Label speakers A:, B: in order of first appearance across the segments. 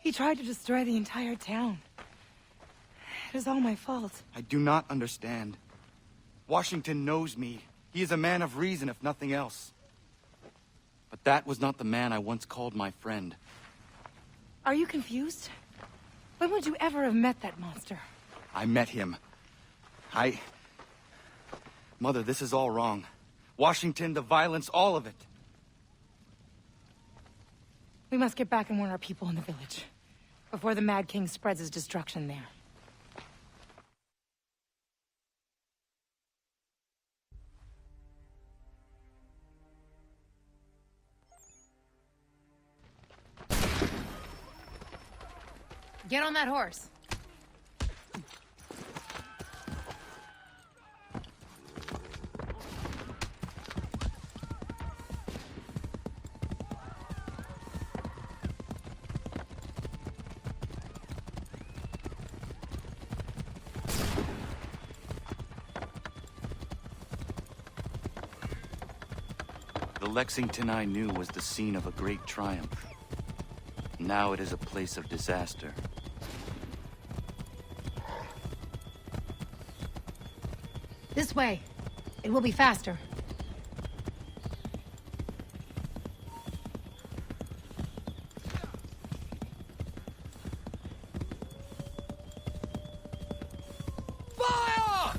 A: He tried to destroy the entire town. It is all my fault.
B: I do not understand. Washington knows me. He is a man of reason, if nothing else. But that was not the man I once called my friend.
A: Are you confused? When would you ever have met that monster?
B: I met him. Mother, this is all wrong. Washington, the violence, all of it.
A: We must get back and warn our people in the village, before the Mad King spreads his destruction there. Get on that horse.
B: The Lexington I knew was the scene of a great triumph. Now it is a place of disaster.
A: This way. It will be faster.
B: Fire!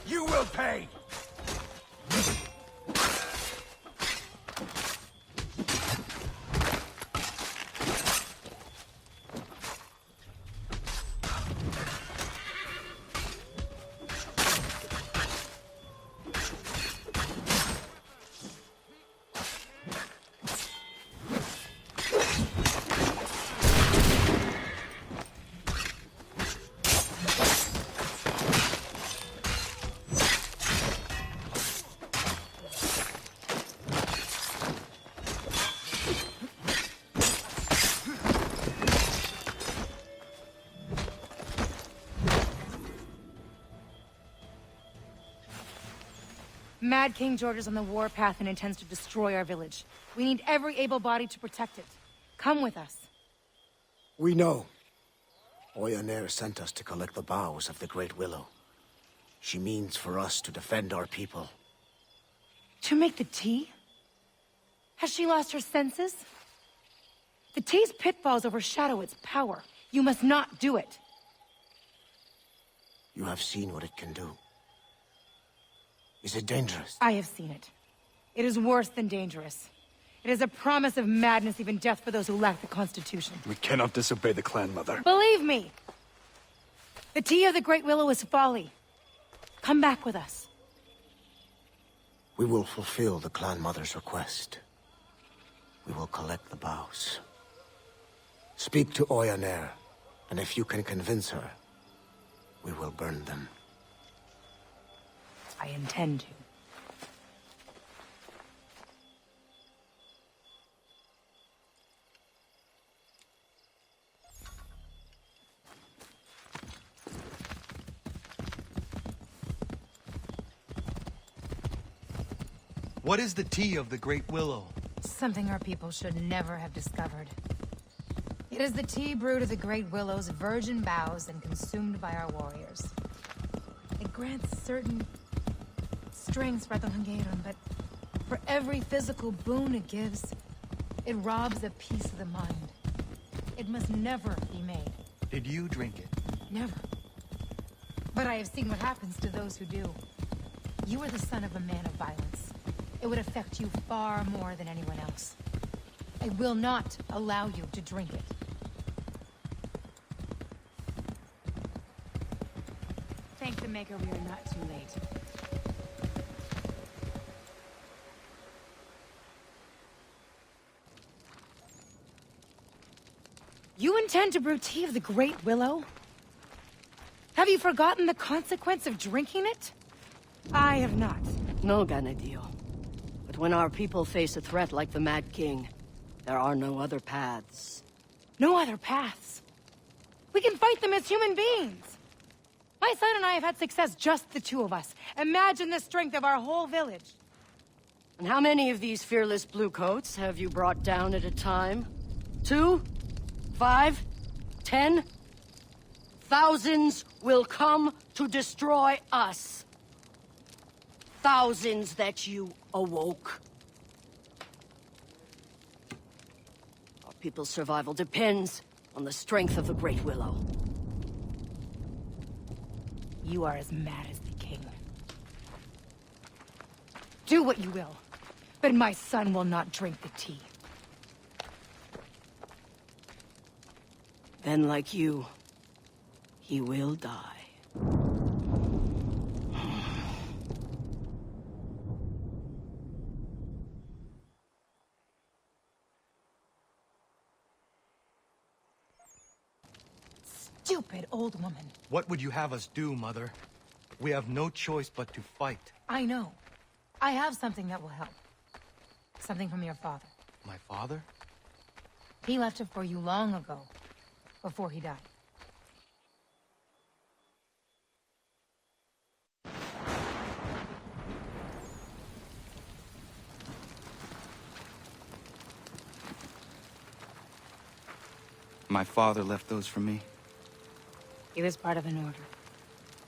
C: You will pay!
A: Mad King George is on the warpath and intends to destroy our village. We need every able body to protect it. Come with us.
D: We know. Oyonnax sent us to collect the boughs of the Great Willow. She means for us to defend our people.
A: To make the tea? Has she lost her senses? The tea's pitfalls overshadow its power. You must not do it.
D: You have seen what it can do. Is it dangerous?
A: I have seen it. It is worse than dangerous. It is a promise of madness, even death for those who lack the Constitution.
C: We cannot disobey the clan, Mother.
A: Believe me! The tea of the Great Willow is folly. Come back with us.
D: We will fulfill the clan mother's request. We will collect the boughs. Speak to Oyonnax, and if you can convince her, we will burn them.
A: I intend to.
E: What is the tea of the Great Willow?
A: Something our people should never have discovered. It is the tea brewed of the Great Willow's virgin boughs and consumed by our warriors. It grants certain strengths for the Hungarian, but for every physical boon it gives, it robs a piece of the mind. It must never be made.
E: Did you drink it?
A: Never. But I have seen what happens to those who do. You are the son of a man of violence. It would affect you far more than anyone else. I will not allow you to drink it. Thank the Maker we are not too late. You intend to brew tea of the Great Willow? Have you forgotten the consequence of drinking it? I have not.
F: No, Ganadio. But when our people face a threat like the Mad King, there are no other paths.
A: No other paths. We can fight them as human beings. My son and I have had success, just the two of us. Imagine the strength of our whole village.
F: And how many of these fearless bluecoats have you brought down at a time? 2? 5? 10? Thousands will come to destroy us. Thousands that you awoke. Our people's survival depends on the strength of the Great Willow.
A: You are as mad as the king. Do what you will, but my son will not drink the tea.
F: Then, like you, he will die.
A: Stupid old woman.
E: What would you have us do, Mother? We have no choice but to fight.
A: I know. I have something that will help. Something from your father.
E: My father?
A: He left it for you long ago, before he died.
B: My father left those for me.
A: He was part of an order.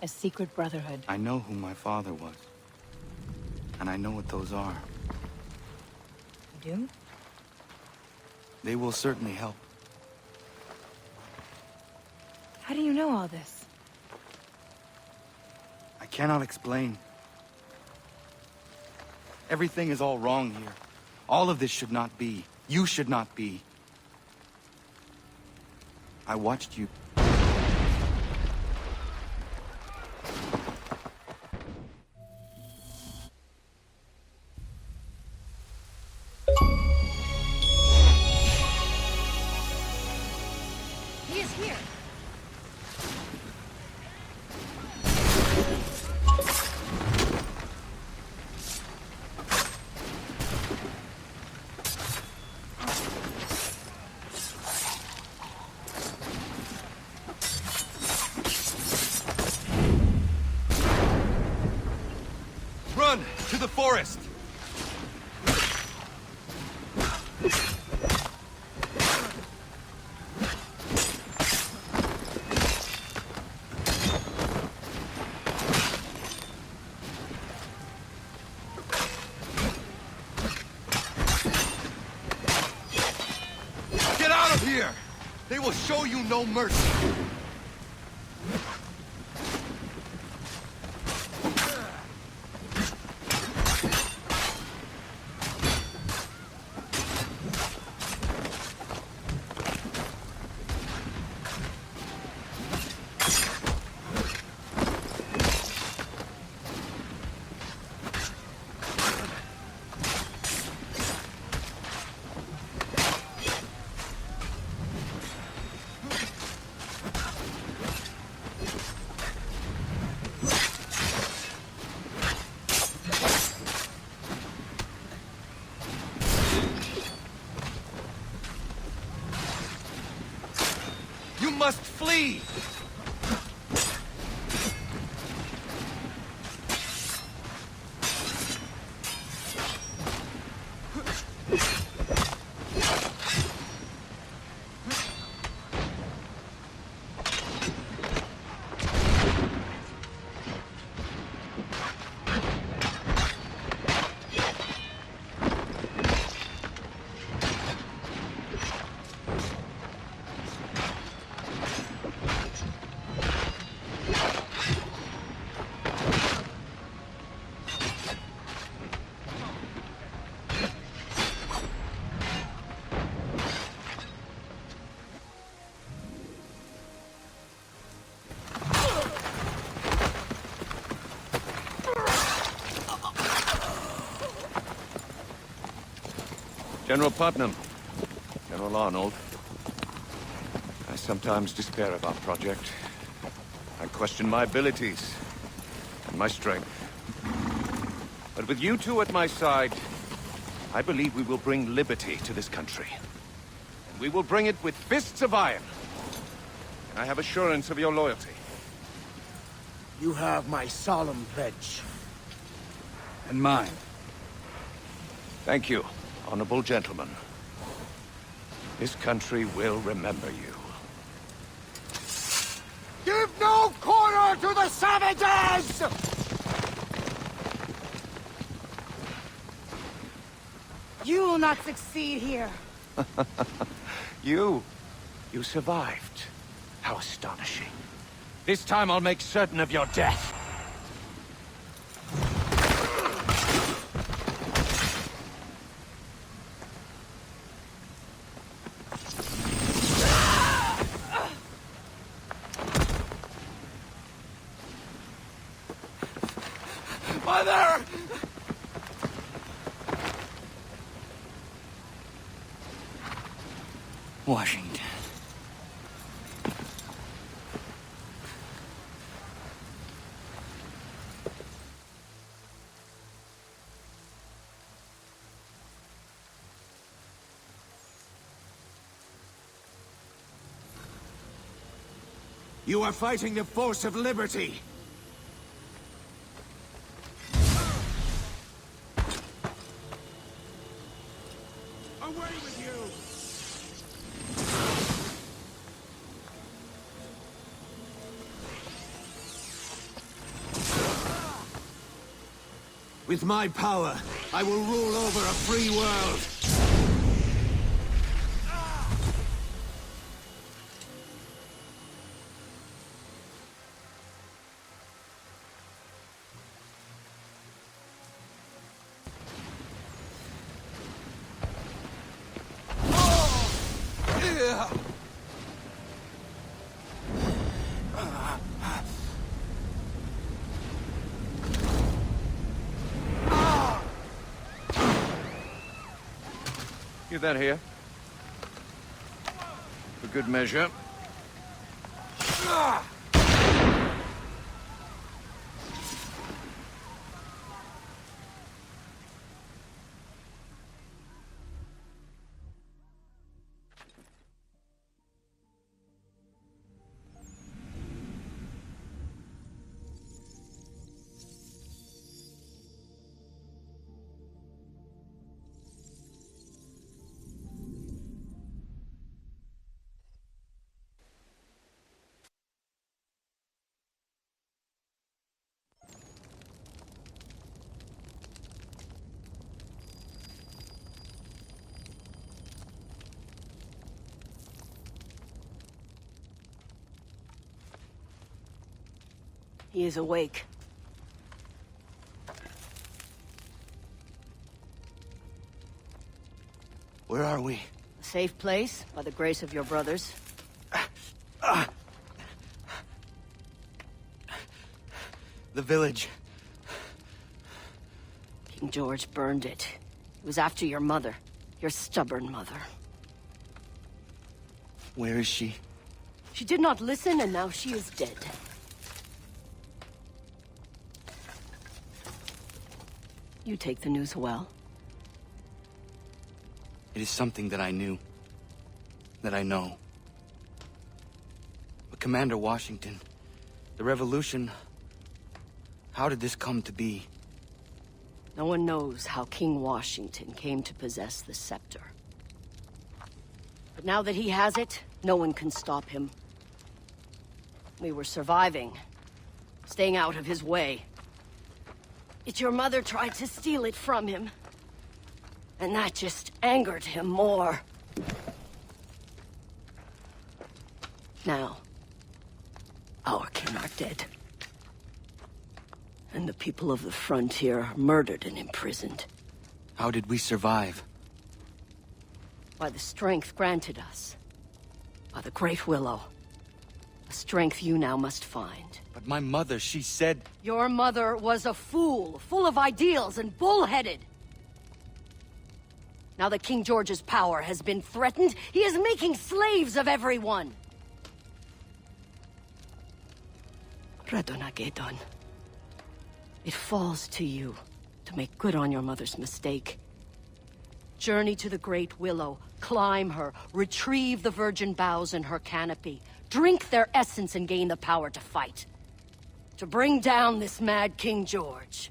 A: A secret brotherhood.
B: I know who my father was. And I know what those are.
A: You do?
B: They will certainly help.
A: How do you know all this?
B: I cannot explain. Everything is all wrong here. All of this should not be. You should not be. I watched you.
A: He is here!
E: Run! To the forest! Get out of here! They will show you no mercy! You must flee!
C: General Putnam, General Arnold. I sometimes despair of our project. I question my abilities and my strength. But with you two at my side, I believe we will bring liberty to this country. And we will bring it with fists of iron. And I have assurance of your loyalty.
D: You have my solemn pledge.
G: And mine.
C: Thank you, honorable gentlemen. This country will remember you.
D: Give no quarter to the savages!
A: You will not succeed here.
C: You survived. How astonishing. This time I'll make certain of your death.
D: Mother!
B: Washington.
D: You are fighting the force of liberty. Away with you! With my power, I will rule over a free world.
C: You that here? For good measure.
F: He is awake.
B: Where are we?
F: A safe place, by the grace of your brothers.
B: The village.
F: King George burned it. It was after your mother. Your stubborn mother.
B: Where is she?
F: She did not listen, and now she is dead. You take the news well.
B: It is something that I knew. That I know. But Commander Washington, the revolution... How did this come to be?
F: No one knows how King Washington came to possess the scepter. But now that he has it, no one can stop him. We were surviving. Staying out of his way. Yet your mother tried to steal it from him. And that just angered him more. Now, our kin are dead. And the people of the frontier are murdered and imprisoned.
B: How did we survive?
F: By the strength granted us. By the Great Willow. A strength you now must find.
B: But my mother, she said...
F: Your mother was a fool, full of ideals and bullheaded. Now that King George's power has been threatened, he is making slaves of everyone. Radonagedon. It falls to you to make good on your mother's mistake. Journey to the Great Willow, climb her, retrieve the virgin boughs in her canopy, drink their essence and gain the power to fight. To bring down this mad King George.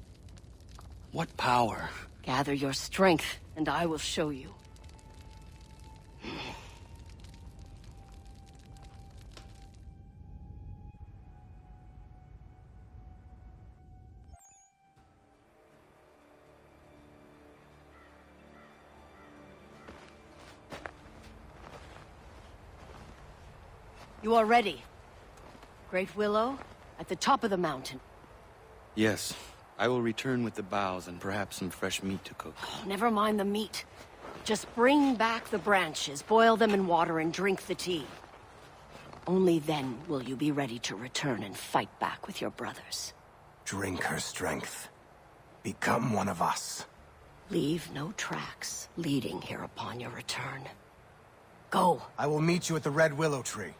B: What power?
F: Gather your strength, and I will show you. You are ready. Great Willow, at the top of the mountain.
B: Yes. I will return with the boughs and perhaps some fresh meat to cook.
F: Oh, never mind the meat. Just bring back the branches, boil them in water, and drink the tea. Only then will you be ready to return and fight back with your brothers.
D: Drink her strength. Become one of us.
F: Leave no tracks leading here upon your return. Go.
D: I will meet you at the Red Willow Tree.